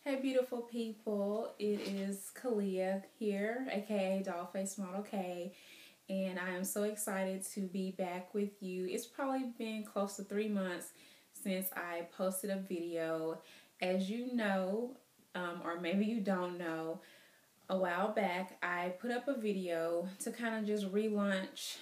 Hey beautiful people, it is Kalia here, aka dollfacemodelk, and I am so excited to be back with you. It's probably been close to 3 months since I posted a video. As you know, or maybe you don't know, a while back I put up a video to kind of just relaunch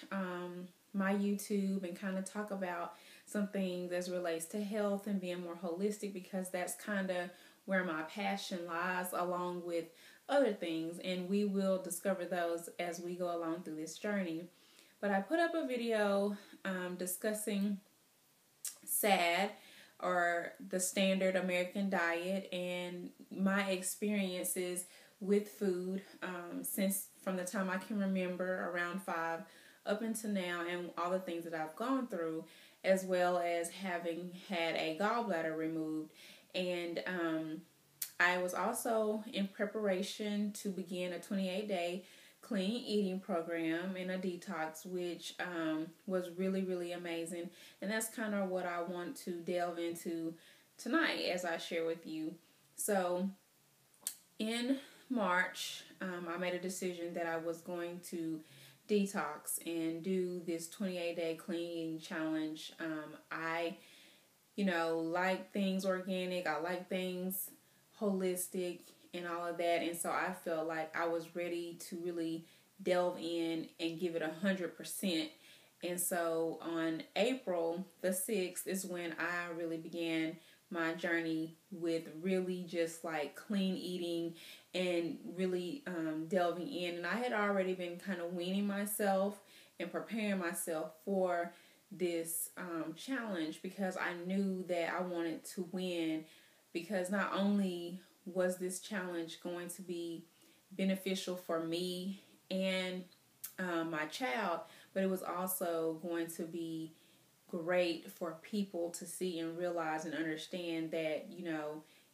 my YouTube and kind of talk about some things as relates to health and being more holistic, because that's kind of where my passion lies, along with other things, and we will discover those as we go along through this journey. But I put up a video discussing SAD, or the standard American diet, and my experiences with food since from the time I can remember, around 5 up until now, and all the things that I've gone through, as well as having had a gallbladder removed. And I was also in preparation to begin a 28-day clean eating program and a detox, which was really, really amazing. And that's kind of what I want to delve into tonight as I share with you. So in March, I made a decision that I was going to detox and do this 28-day clean eating challenge. I like things organic. I like things holistic and all of that. And so I felt like I was ready to really delve in and give it 100%. And so on April the 6th is when I really began my journey with really just like clean eating and really delving in. And I had already been kind of weaning myself and preparing myself for this challenge, because I knew that I wanted to win, because not only was this challenge going to be beneficial for me and my child, but it was also going to be great for people to see and realize and understand that,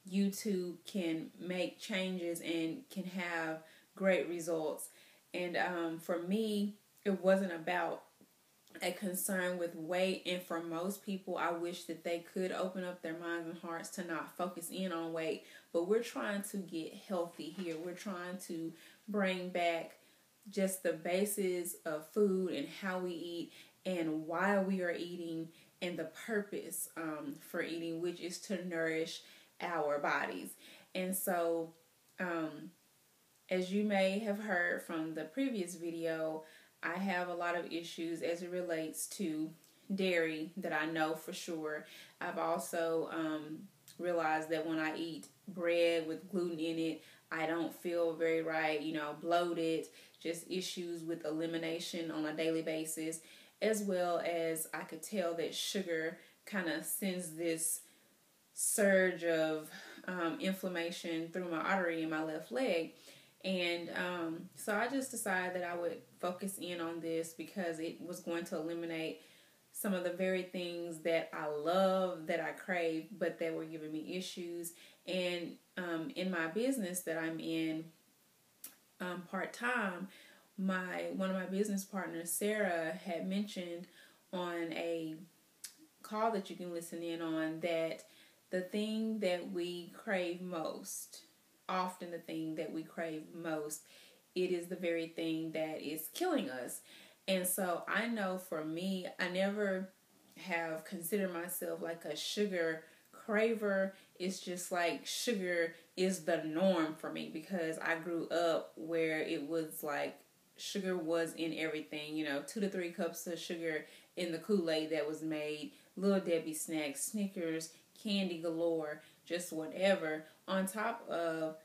you too can make changes and can have great results. And for me, it wasn't about a concern with weight, and for most people, I wish that they could open up their minds and hearts to not focus in on weight. But we're trying to get healthy here. We're trying to bring back just the basis of food and how we eat and why we are eating, and the purpose for eating, which is to nourish our bodies. And so as you may have heard from the previous video, I have a lot of issues as it relates to dairy that I know for sure. I've also realized that when I eat bread with gluten in it, I don't feel very right, bloated, just issues with elimination on a daily basis, as well as I could tell that sugar kind of sends this surge of inflammation through my artery in my left leg. And so I just decided that I would focus in on this, because it was going to eliminate some of the very things that I love, that I crave, but that were giving me issues. And in my business that I'm in part-time, one of my business partners, Sarah, had mentioned on a call that you can listen in on, that the thing that we crave most, often the thing that we crave most, it is the very thing that is killing us. And so I know for me, I never have considered myself like a sugar craver. It's just like sugar is the norm for me, because I grew up where it was like sugar was in everything, 2 to 3 cups of sugar in the Kool-Aid that was made, Little Debbie snacks, Snickers, candy galore, just whatever, on top of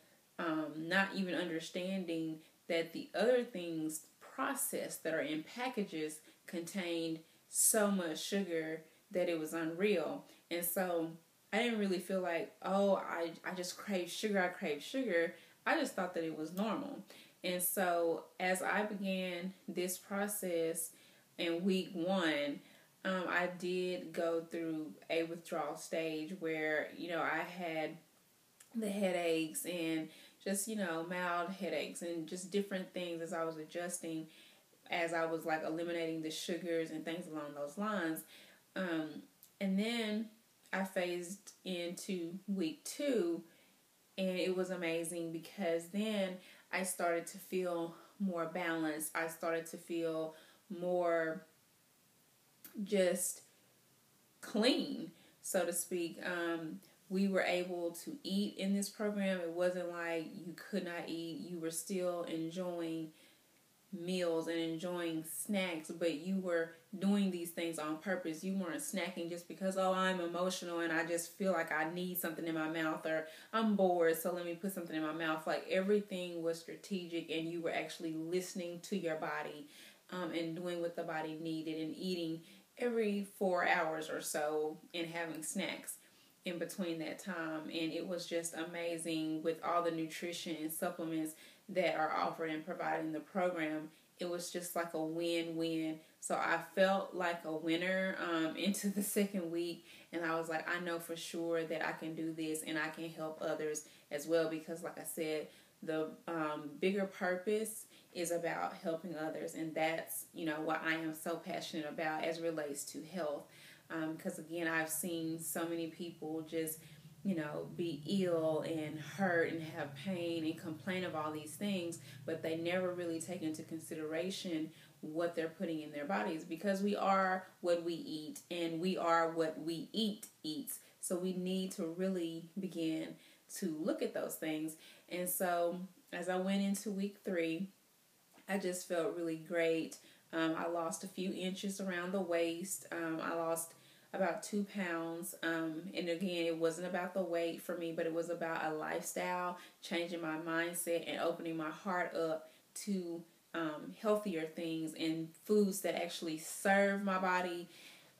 not even understanding that the other things processed that are in packages contained so much sugar that it was unreal. And so I didn't really feel like, oh, I just crave sugar, I crave sugar. I just thought that it was normal. And so as I began this process in week 1, I did go through a withdrawal stage where, I had the headaches and just, mild headaches and just different things as I was adjusting, as I was like eliminating the sugars and things along those lines. And then I phased into week 2, And it was amazing because then I started to feel more balanced. I started to feel more just clean, so to speak. We were able to eat in this program. It wasn't like you could not eat. You were still enjoying meals and enjoying snacks, but you were doing these things on purpose. You weren't snacking just because, oh, I'm emotional and I just feel like I need something in my mouth, or I'm bored, so let me put something in my mouth. Like, everything was strategic, and you were actually listening to your body, and doing what the body needed, and eating every 4 hours or so and having snacks in between that time. And it was just amazing with all the nutrition and supplements that are offered and provided in the program. It was just like a win-win. So I felt like a winner into the second week, and I was like, I know for sure that I can do this and I can help others as well, because like I said, the bigger purpose is about helping others, and that's, what I am so passionate about as it relates to health. Because again, I've seen so many people just be ill and hurt and have pain and complain of all these things, but they never really take into consideration what they're putting in their bodies, because we are what we eat, and we are what we eat eats. So we need to really begin to look at those things. And so as I went into week 3, I just felt really great. I lost a few inches around the waist. I lost about 2 pounds. And again, it wasn't about the weight for me, but it was about a lifestyle, changing my mindset and opening my heart up to healthier things and foods that actually serve my body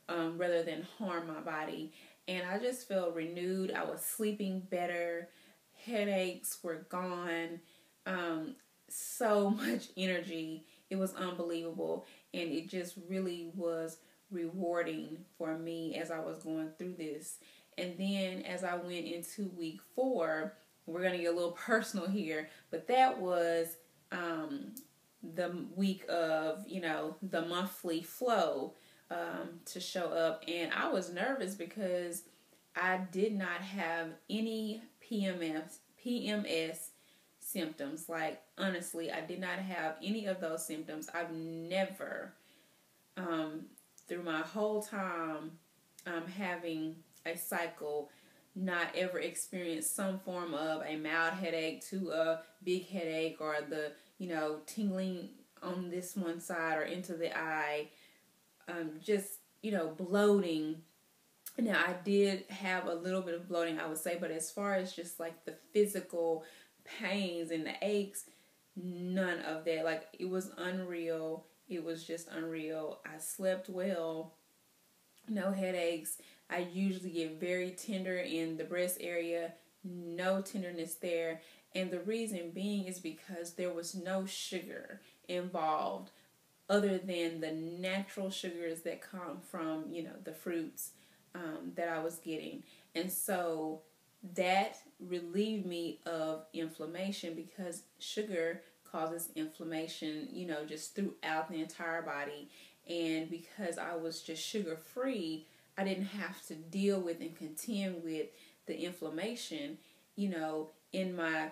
rather than harm my body. And I just felt renewed. I was sleeping better. Headaches were gone. So much energy. It was unbelievable. And it just really was rewarding for me as I was going through this. And then as I went into week 4, we're going to get a little personal here, but that was the week of, the monthly flow to show up. And I was nervous because I did not have any PMS symptoms. Like, honestly, I did not have any of those symptoms. I've never, through my whole time having a cycle, not ever experienced some form of a mild headache to a big headache, or the, tingling on this one side or into the eye, just, bloating. Now, I did have a little bit of bloating, I would say, but as far as just like the physical pains and the aches, none of that. Like, it was unreal. It was just unreal. I slept well, no headaches. I usually get very tender in the breast area, no tenderness there. And the reason being is because there was no sugar involved other than the natural sugars that come from, the fruits that I was getting. And so that relieved me of inflammation, because sugar causes inflammation, just throughout the entire body. And because I was just sugar free, I didn't have to deal with and contend with the inflammation, in my,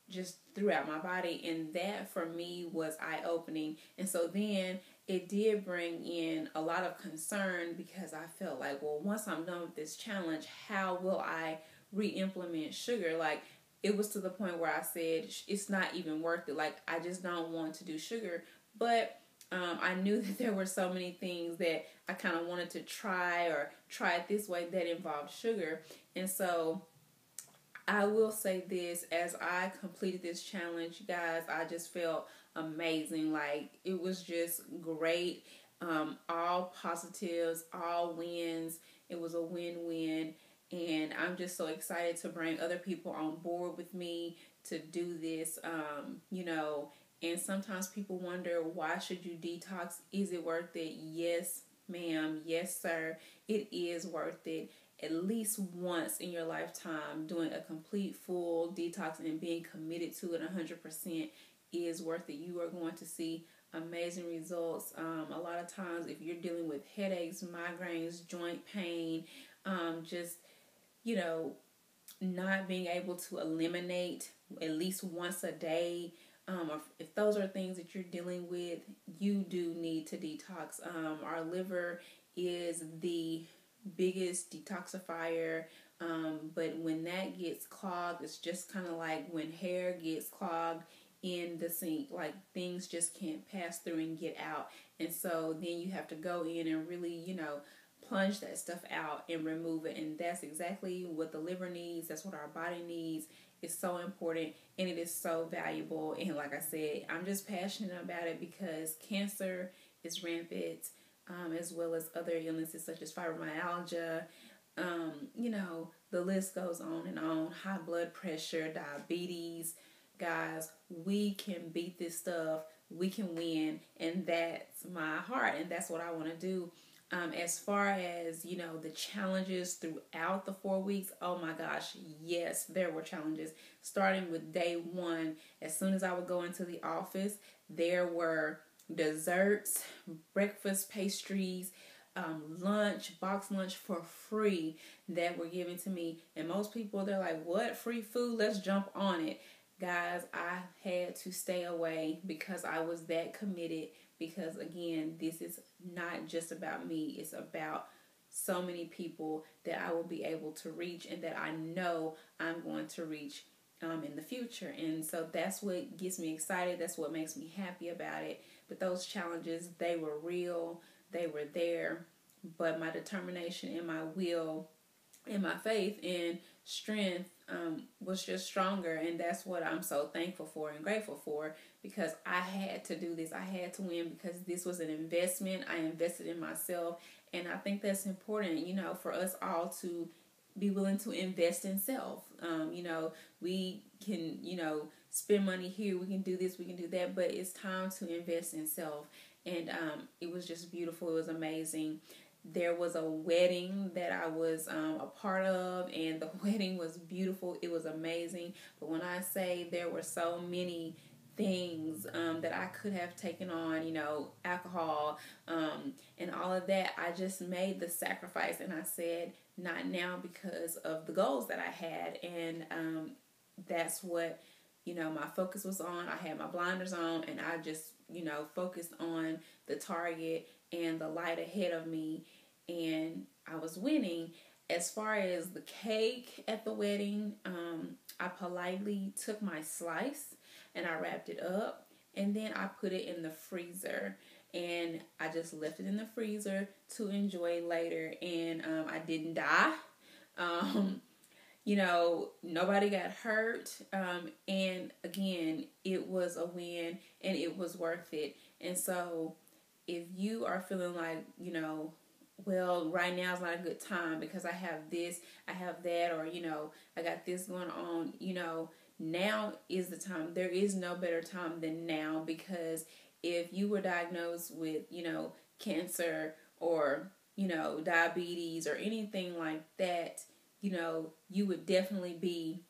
just throughout my body. And that for me was eye-opening. And so then it did bring in a lot of concern, because I felt like, well, once I'm done with this challenge, how will I re-implement sugar? Like, it was to the point where I said, it's not even worth it. Like, I just don't want to do sugar. But I knew that there were so many things that I kind of wanted to try it this way that involved sugar. And so I will say this, as I completed this challenge, guys, I just felt amazing. Like, it was just great. All positives, all wins. It was a win-win. And I'm just so excited to bring other people on board with me to do this, and sometimes people wonder, why should you detox? Is it worth it? Yes, ma'am. Yes, sir. It is worth it. At least once in your lifetime, doing a complete full detox and being committed to it 100% is worth it. You are going to see amazing results. A lot of times, if you're dealing with headaches, migraines, joint pain, just, not being able to eliminate at least once a day, or if those are things that you're dealing with, you do need to detox. Our liver is the biggest detoxifier, but when that gets clogged, it's just kind of like when hair gets clogged in the sink, like things just can't pass through and get out. And so then you have to go in and really, plunge that stuff out and remove it. And that's exactly what the liver needs. That's what our body needs. It's so important and it is so valuable. And like I said, I'm just passionate about it because cancer is rampant, as well as other illnesses such as fibromyalgia. The list goes on and on. High blood pressure, diabetes. Guys, we can beat this stuff. We can win. And that's my heart. And that's what I want to do. As far as, the challenges throughout the 4 weeks, oh my gosh, yes, there were challenges. Starting with day one, as soon as I would go into the office, there were desserts, breakfast, pastries, box lunch for free that were given to me. And most people, they're like, what? Free food? Let's jump on it. Guys, I had to stay away because I was that committed. Because again, this is not just about me. It's about so many people that I will be able to reach and that I know I'm going to reach in the future. And so that's what gets me excited. That's what makes me happy about it. But those challenges, they were real. They were there. But my determination and my will and my faith and strength was just stronger, and that's what I'm so thankful for and grateful for, because I had to do this. I had to win because this was an investment. I invested in myself, and I think that's important, for us all to be willing to invest in self. We can, spend money here, we can do this, we can do that, but it's time to invest in self. And it was just beautiful. It was amazing. There was a wedding that I was a part of, and the wedding was beautiful. It was amazing. But when I say there were so many things that I could have taken on, alcohol and all of that, I just made the sacrifice. And I said, not now, because of the goals that I had. And that's what, my focus was on. I had my blinders on, and I just, focused on the target and the light ahead of me, and I was winning. As far as the cake at the wedding, I politely took my slice and I wrapped it up, and then I put it in the freezer, and I just left it in the freezer to enjoy later. And I didn't die. Nobody got hurt. And again, it was a win and it was worth it. And so if you are feeling like, well, right now is not a good time because I have this, I have that, or, I got this going on, now is the time. There is no better time than now, because if you were diagnosed with, cancer or, diabetes or anything like that, you would definitely be,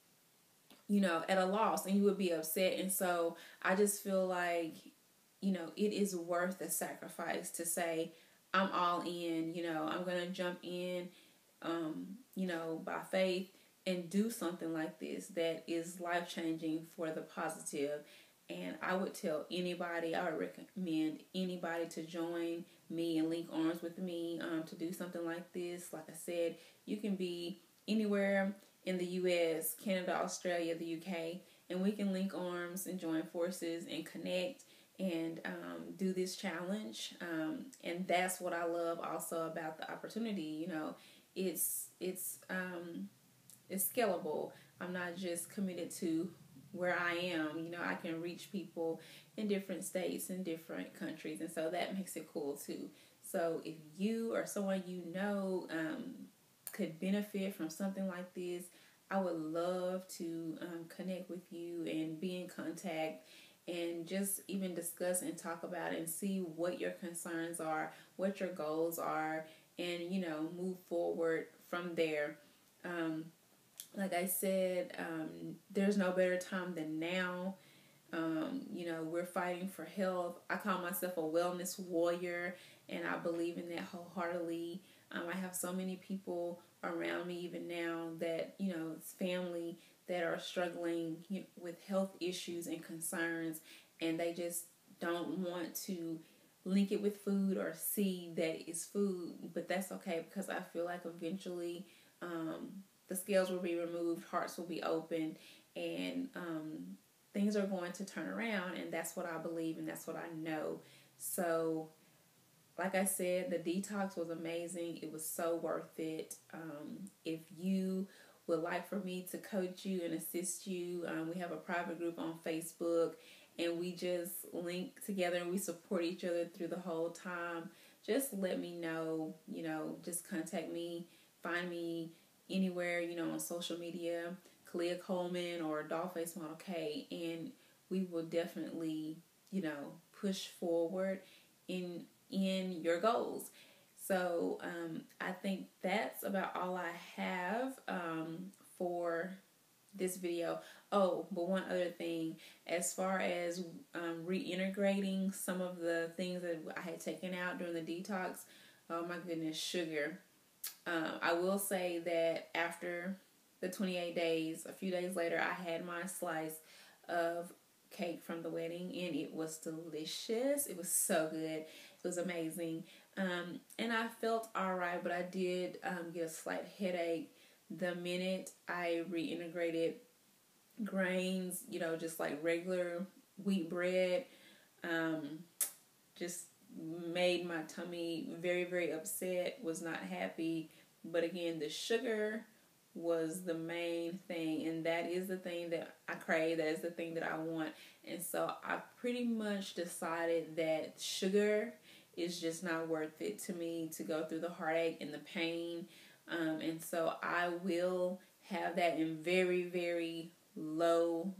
at a loss, and you would be upset. And so I just feel like, it is worth the sacrifice to say, I'm all in, I'm going to jump in, by faith and do something like this that is life-changing for the positive. And I would tell anybody, I would recommend anybody to join me and link arms with me to do something like this. Like I said, you can be anywhere in the U.S., Canada, Australia, the U.K., and we can link arms and join forces and connect and do this challenge. And that's what I love also about the opportunity. It's scalable. I'm not just committed to where I am. I can reach people in different states and different countries, and so that makes it cool too. So if you or someone could benefit from something like this, I would love to connect with you and be in contact and just even discuss and talk about it and see what your concerns are, what your goals are, and, move forward from there. Like I said, there's no better time than now. We're fighting for health. I call myself a wellness warrior, and I believe in that wholeheartedly. I have so many people around me even now that, it's family that are struggling with health issues and concerns, and they just don't want to link it with food or see that it's food. But that's okay, because I feel like eventually the scales will be removed, hearts will be opened, and things are going to turn around. And that's what I believe, and that's what I know. So like I said, the detox was amazing. It was so worth it. If you would like for me to coach you and assist you, we have a private group on Facebook, and we just link together and we support each other through the whole time. Just let me know, just contact me, find me anywhere, on social media, Kalia Coleman or dollfacemodelk, and we will definitely, push forward in your goals. So I think that's about all I have for this video. Oh, but one other thing, as far as reintegrating some of the things that I had taken out during the detox, oh my goodness, sugar. I will say that after the 28 days, a few days later, I had my slice of cake from the wedding, and it was delicious. It was so good. It was amazing. And I felt alright, but I did get a slight headache the minute I reintegrated grains, just like regular wheat bread. Just made my tummy very, very upset, was not happy. But again, the sugar was the main thing, and that is the thing that I crave. That is the thing that I want. And so I pretty much decided that sugar is just not worth it to me, to go through the heartache and the pain. And so I will have that in very, very low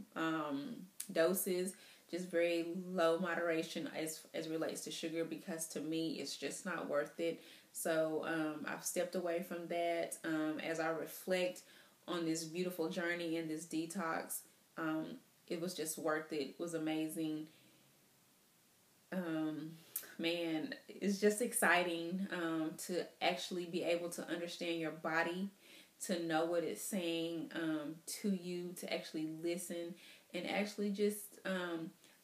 doses, just very low moderation as relates to sugar, because to me it's just not worth it. So I've stepped away from that as I reflect on this beautiful journey and this detox. It was just worth it. It was amazing. Man, it's just exciting to actually be able to understand your body, to know what it's saying to you, to actually listen, and actually just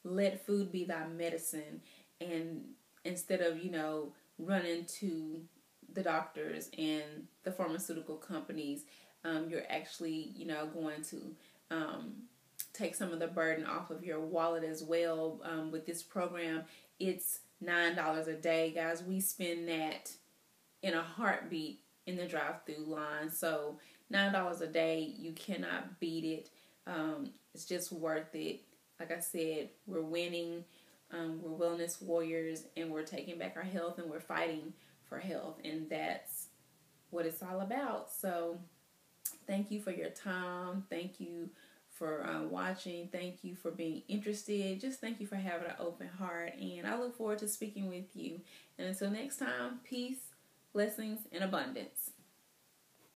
let food be thy medicine. And instead of, running to the doctors and the pharmaceutical companies, you're actually, going to take some of the burden off of your wallet as well. With this program, it's $9 a day, guys. We spend that in a heartbeat in the drive-through line. So $9 a day, you cannot beat it. It's just worth it. Like I said, we're winning. We're wellness warriors, and we're taking back our health, and we're fighting for health, and that's what it's all about. So thank you for your time. Thank you for watching. Thank you for being interested. Just thank you for having an open heart, and I look forward to speaking with you. And until next time, peace, blessings, and abundance.